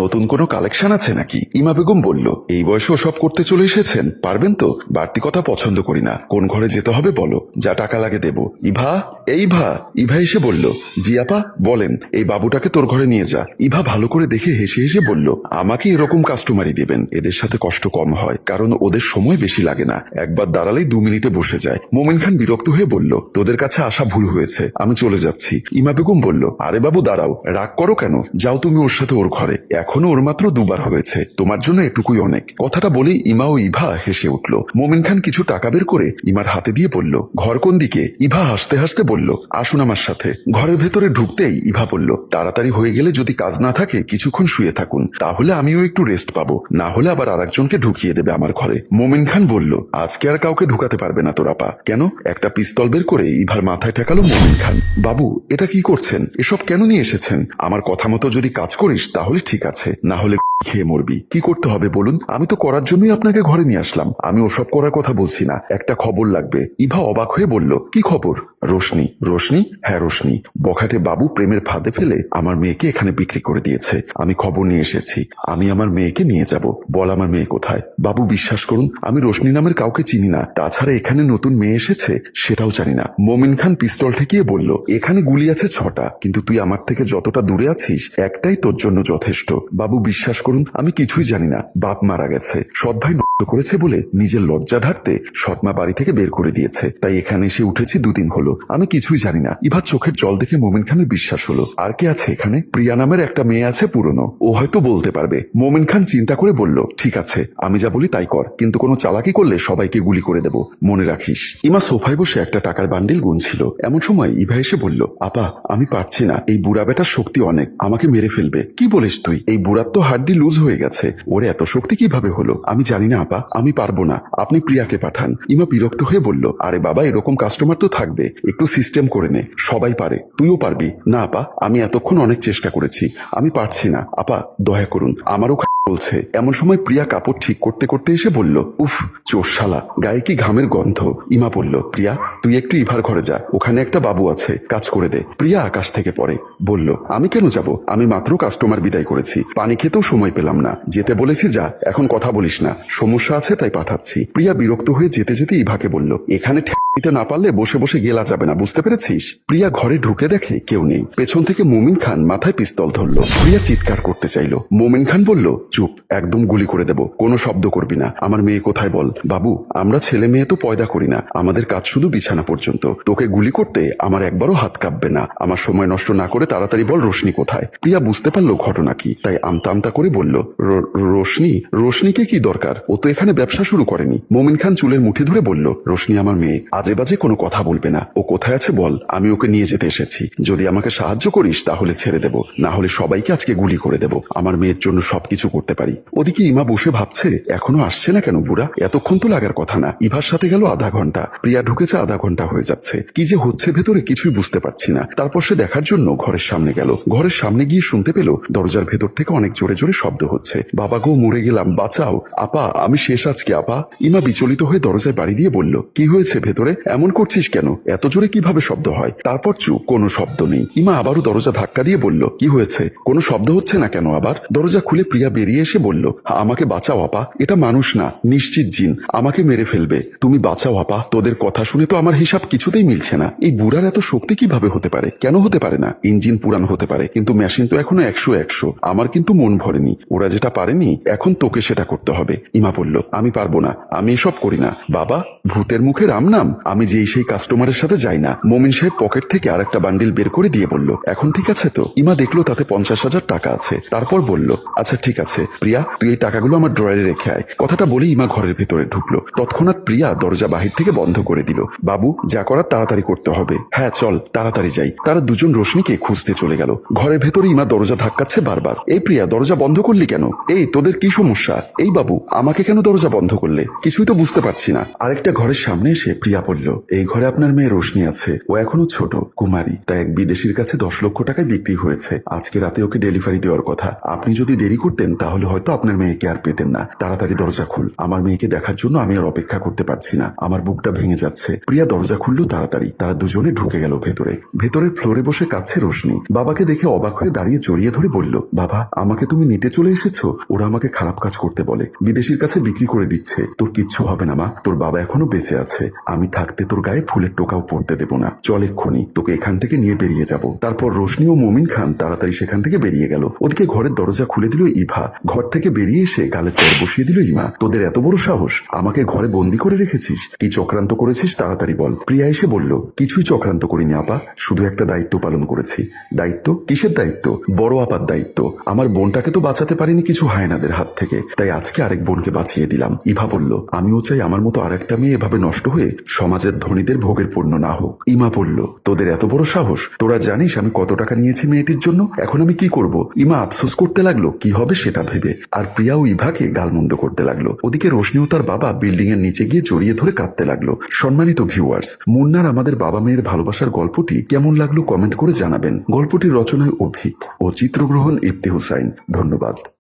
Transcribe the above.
নতুন কোনো কালেকশন আছে নাকি? ইমা বেগম বলল, এই বয়সে ওসব করতে চলে এসেছেন, পারবেন তো? বাড়তি কথা পছন্দ করি না। কোন ঘরে যেতে হবে বলো, যা টাকা লাগে দেব। ইভা, ইভা এসে বলল, জি আপা বলেন, এই বাবুটাকে তোর ঘরে নিয়ে যা। ইভা ভালো করে দেখে হেসে হেসে বলল, আমাকে এরকম কাস্টমারই দেবেন, এদের সাথে কষ্ট কম হয়, কারণ ওদের সময় বেশি লাগে না, একবার দাঁড়ালেই 2 মিনিটে বসে যায়। মোমিন খান বিরক্ত হয়ে বলল, তোদের কাছে আসা ভুল হয়েছে, আমি চলে যাচ্ছি। ইমা বেগম বলল, আরে বাবু দাঁড়াও, রাগ করো কেন? যাও তুমি ওর সাথে ওর ঘরে, এখনো ওর মাত্র 2 বার হয়েছে, তোমার জন্য এটুকুই অনেক। কথাটা বলেই ইমা ও ইভা হেসে উঠল। মোমিন খান কিছু টাকা বের করে ইমার হাতে দিয়ে বলল, ঘর কোন দিকে? ইভা হাসতে হাসতে বলল, আসুন আমার সাথে। ঘরের ভেতরে ঢুকতেই ইভা বলল, তাড়াতাড়ি হয়ে গেলে যদি কাজ না থাকে কিছুক্ষণ শুয়ে থাকুন, তাহলে আমিও একটু রেস্ট পাবো, না হলে আবার আরেকজনকে ঢুকিয়ে দেবে আমার ঘরে। মোমিন খান বলল, আজকে আর কাউকে ঢুকাতে পারবে না তোর আপা। কেন? একটা পিস্তল বের করে ইভার মাথায় ঠেকালো মোমিন খান। বাবু, এটা কি করছেন? এসব কেন নিয়ে এসেছেন? আমার কথা মতো যদি কাজ করিস তাহলে ঠিক আছে, না হলে খেয়ে মরবি। কি করতে হবে বলুন? আমি তো করার জন্যই আপনাকে ঘরে নিয়ে আসলাম, আমি ওসব করার কথা বলছি না। একটা খবর লাগবে। ইভা অবাক হয়ে বলল, কি খবর? রোশনি। রোশনি? হ্যাঁ রোশনি। বখাটে বাবু প্রেমের ফাঁদে ফেলে আমার মেয়েকে এখানে বিক্রি করে দিয়েছে। আমি খবর নিয়ে এসেছি, আমি আমার মেয়েকে নিয়ে যাব। বল আমার মেয়ে কোথায়? বাবু বিশ্বাস করুন, আমি রোশনি নামের কাউকে চিনি না, তাছাড়া এখানে নতুন মেয়ে এসেছে সেটাও জানি না। মোমিন খান পিস্তল ঠেকিয়ে বলল, এখানে গুলি আছে 6টা, কিন্তু তুই আমার থেকে যতটা দূরে আছিস একটাই তোর জন্য যথেষ্ট। বাবু বিশ্বাস করুন, আমি কিছুই জানি না। বাপ মারা গেছে, সৎ ভাই নষ্ট করেছে বলে নিজের লজ্জা ঢাকতে সৎমা বাড়ি থেকে বের করে দিয়েছে, তাই এখানে এসে উঠেছি 2 দিন হলো, আমি কিছুই জানি না। ইভা চোখের জল দেখে মোমিন খানের বিশ্বাস হলো। আর কে আছে এখানে? প্রিয়া নামের একটা মেয়ে আছে পুরনো, ও হয়তো বলতে পারবে। মোমিন খান চিন্তা করে বলল, ঠিক আছে, আমি যা বলি তাই কর, কিন্তু কোনো চালাকি করলে সবাইকে গুলি করে দেব, মনে রাখিস। ইমা সোফায় বসে একটা টাকার বান্ডিল গুনছিল, এমন সময় ইভা এসে বলল, আপা আমি পারছি না, এই বুড়া বেটার শক্তি অনেক, আমাকে মেরে ফেলবে। কি বলিস তুই? এই বুড়ার তো হাড্ডি লুজ হয়ে গেছে, ওর এত শক্তি কিভাবে হলো? আমি জানি না আপা, আমি পারবো না, আপনি প্রিয়াকে পাঠান। ইমা বিরক্ত হয়ে বলল, আরে বাবা, এরকম কাস্টমার তো থাকবে, একটু সিস্টেম করে নে, সবাই পারে, তুইও পারবি। না আপা, আমি এতক্ষণ অনেক চেষ্টা করেছি, আমি পারছি না আপা, দয়া করুন, আমারও বলছে। এমন সময় প্রিয়া কাপড় ঠিক করতে করতে এসে বলল, উফ চোর শালা, গায়ে কি ঘামের গন্ধ। ইমা বলল, প্রিয়া তুই একটু ইভার ঘরে যা, ওখানে একটা বাবু আছে, কাজ করে দে। প্রিয়া আকাশ থেকে পড়ে, বলল, আমি কেন যাব? আমি মাত্র কাস্টমার বিদায় করেছি, পানি খেতেও সময় পেলাম না, যেতে বলেছি যা, এখন কথা বলিস না, সমস্যা আছে তাই পাঠাচ্ছি। প্রিয়া বিরক্ত হয়ে যেতে যেতে ইভাকে বলল, এখানে দিতে না পারলে বসে বসে গেলা যাবে না, বুঝতে পেরেছিস? প্রিয়া ঘরে ঢুকে দেখে কেউ নেই। পেছন থেকে মোমিন খান মাথায় পিস্তল ধরল। প্রিয়া চিৎকার করতে চাইল। মোমিন খান বলল, চুপ, একদম গুলি করে দেব, কোনো শব্দ করবি না। আমার মেয়ে কোথায় বল? বাবু, আমরা ছেলে মেয়ে তো পয়দা করি না, আমাদের কাজ শুধু বিছানা পর্যন্ত, তোকে গুলি করতে আমার একবারও হাত কাঁপবে না। আমার সময় নষ্ট না করে তাড়াতাড়ি বল, রোশনি কোথায়? প্রিয়া বুঝতে পারলো ঘটনা কি, তাই আমতা আমতা করে বলল, রোশনি? রোশনিকে কি দরকার? ও তো এখানে ব্যবসা শুরু করেনি। মোমিন খান চুলের মুঠি ধরে বলল, রোশনি আমার মেয়ে, আজে বাজে কোনো কথা বলবে না। ও কোথায় আছে বল, আমি ওকে নিয়ে যেতে এসেছি। যদি আমাকে সাহায্য করিস তাহলে ছেড়ে দেব, না হলে সবাইকে আজকে গুলি করে দেব। আমার মেয়ের জন্য সবকিছু করতে পারি। ওদিকে ইমা বসে ভাবছে, এখনো আসছে না কেন বুড়া? এতক্ষণ তো লাগার কথা না। ইভার সাথে গেল আধা ঘন্টা, প্রিয়া ঢুকেছে আধা ঘন্টা হয়ে যাচ্ছে, কি যে হচ্ছে ভেতরে কিছুই বুঝতে পারছি না। তারপর সে দেখার জন্য ঘরের সামনে গেল। ঘরের সামনে গিয়ে শুনতে পেল দরজার ভেতর থেকে অনেক জোরে জোরে শব্দ হচ্ছে। বাবা গো, মরে গেলাম, বাঁচাও আপা, আমি শেষ আজকে আপা। ইমা বিচলিত হয়ে দরজায় বাড়ি দিয়ে বলল, কি হয়েছে ভেতরে? এমন করছিস কেন? এত জোরে কিভাবে শব্দ হয়? তারপর চুপ, কোনো শব্দ নেই। ইমা আবারও দরজা ধাক্কা দিয়ে বলল, কি হয়েছে? কোনো শব্দ হচ্ছে না কেন আবার? দরজা খুলে প্রিয়া বেরিয়ে এসে বলল, আমাকে বাঁচাও আপা, এটা মানুষ না, নিশ্চিত জিন, আমাকে মেরে ফেলবে, তুমি বাঁচাও আপা। তোদের কথা শুনে তো আমার হিসাব কিছুতেই মিলছে না। এই বুড়ার এত শক্তি কিভাবে হতে পারে? কেন হতে পারে না? ইঞ্জিন পুরান হতে পারে, কিন্তু মেশিন তো এখনো 100। আমার কিন্তু মন ভরেনি, ওরা যেটা পারেনি এখন তোকে সেটা করতে হবে। ইমা বলল, আমি পারবো না, আমি এসব করি না। বাবা, ভূতের মুখে রাম নাম, আমি যেই সেই কাস্টমারের সাথে যাই না। মোমিন সাহেব পকেট থেকে আর একটা বান্ডিল বের করে দিয়ে বলল, এখন ঠিক আছে তো? ইমা দেখলো তাতে 50,000 টাকা আছে, তারপর বলল, আচ্ছা ঠিক আছে প্রিয়া, তুই এই টাকাগুলো আমার ড্রয়ারে রেখে আয়। কথাটা বলে ইমা ঘরের ভেতরে ঢুকলো। তৎক্ষণাৎ প্রিয়া দরজা বাহির থেকে বন্ধ করে দিল। বাবু, যা করার তাড়াতাড়ি করতে হবে। হ্যাঁ চল, তাড়াতাড়ি যাই। তারা দুজন রোশনিকে খুঁজতে চলে গেল। ঘরের ভেতরে ইমা দরজা ধাক্কাচ্ছে বারবার। এই প্রিয়া, দরজা বন্ধ করলি কেন? এই তোদের কি সমস্যা? এই বাবু, আমাকে কেন দরজা বন্ধ করলে? কিছুই তো বুঝতে পারছি না। আরেকটা ঘরের সামনে এসে প্রিয়া বলল, বলল, এই ঘরে আপনার মেয়ে রোশনি আছে, ও এখনো ছোট কুমারী, তাই এক বিদেশির কাছে 10 লক্ষ টাকায় বিক্রি হয়েছে। আজকে রাতে ওকে ডেলিভারি দেওয়ার কথা। আপনি যদি দেরি করতেন তাহলে হয়তো আপনার মেয়েকে আর পেতেন না। তাড়াতাড়ি দরজা খুল, আমার মেয়েকে দেখার জন্য আমি আর অপেক্ষা করতে পারছি না, আমার বুকটা ভেঙে যাচ্ছে। প্রিয়া দরজা খুললো তাড়াতাড়ি। তারা দুজনে ঢুকে গেল ভেতরে। ভেতরের ফ্লোরে বসে কাঁদছে রোশনি। বাবাকে দেখে অবাক হয়ে দাঁড়িয়ে জড়িয়ে ধরে বলল, বাবা, আমাকে তুমি নিতে চলে এসেছো? ওরা আমাকে খারাপ কাজ করতে বলে, বিদেশির কাছে বিক্রি করে দিচ্ছে। তোর কিচ্ছু হবে না মা, তোর বাবা এখনো বেঁচে আছে। আমি থাকতে তোর গায়ে ফুলের টোকাও পড়তে দেব না। চল এক্ষুনি, তোকে এখান থেকে নিয়ে বেরিয়ে যাব। তারপর রোশনি ও মুমিন খান তাড়াতাড়ি সেখান থেকে বেরিয়ে গেল। ওদিকে ঘরের দরজা খুলে দিল ইভা। ঘর থেকে বেরিয়ে এসে গালে চড় বসিয়ে দিল ইমা। তোদের এত বড় সাহস, আমাকে ঘরে বন্দি করে রেখেছিস? কি চক্রান্ত করেছিস তাড়াতাড়ি বল। প্রিয়া এসে বলল, কিছুই চক্রান্ত করিনি আপা, শুধু একটা দায়িত্ব পালন করেছি। দায়িত্ব? কিসের দায়িত্ব? বড় আপার দায়িত্ব। আমার বোনটাকে তো বাঁচাতে পারিনি কিছু হায়নাদের হাত থেকে, তাই আজকে আরেক বোনকে বাঁচিয়ে দিলাম। ইভা বলল, আমিও চাই আমার মতো আরেকটা মেয়ে এভাবে নষ্ট হয়ে সমাজের ধনীদের ভোগের পণ্য না হোক। ইমা বলল, তোদের এত বড় সাহস? তোরা জানিস আমি কত টাকা নিয়েছি মেয়েটির জন্য? এখন আমি কি করব? ইমা আফসোস করতে লাগলো কি হবে সেটা ভেবে। আর প্রিয়া ও ইভাকে গালমন্দ করতে লাগলো। ওদিকে রোশনি ও তার বাবা বিল্ডিং এর নিচে গিয়ে জড়িয়ে ধরে কাঁদতে লাগলো। সম্মানিত ভিউয়ার্স, মুন্নার আমাদের বাবা মেয়ের ভালোবাসার গল্পটি কেমন লাগলো কমেন্ট করে জানাবেন। গল্পটির রচনায় অভিক ও চিত্রগ্রহণ ইফতি হুসাইন। ধন্যবাদ।